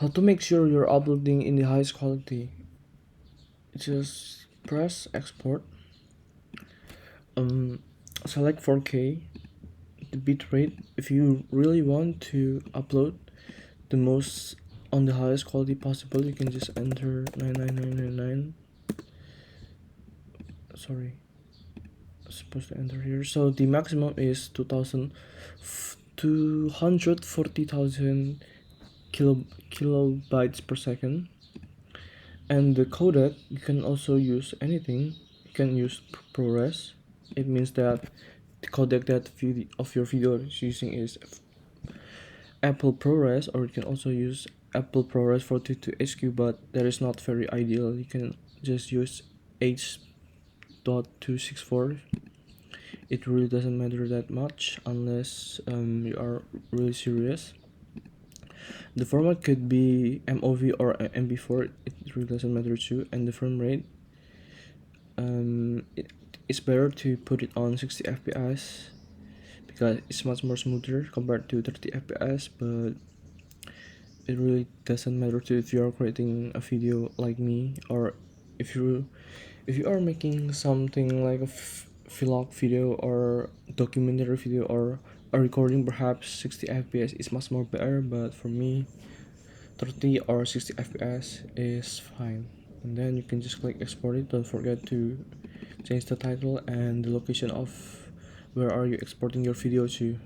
How to make sure you're uploading in the highest quality? Just press export. Um, Select 4K, the bitrate. If you really want to upload the most on the highest quality possible, you can just enter 99999. Sorry, I'm supposed to enter here. So the maximum is 240,000 kilobytes per second. And the codec, you can also use anything. You can use ProRes. It means that the codec that of your video is using is Apple ProRes, or you can also use Apple ProRes 42HQ, but that is not very ideal. You can just use H.264. It really doesn't matter that much unless you are really serious. The format could be MOV or MP4. It really doesn't matter too. And the frame rate, it's better to put it on 60 fps because it's much more smoother compared to 30 fps. But it really doesn't matter to if you're creating a video like me, or if you are making something like a vlog video or documentary video or a recording. Perhaps 60 fps is much more better, but for me 30 or 60 fps is fine. And then you can just click export it. Don't forget to change the title and the location of where are you exporting your video to.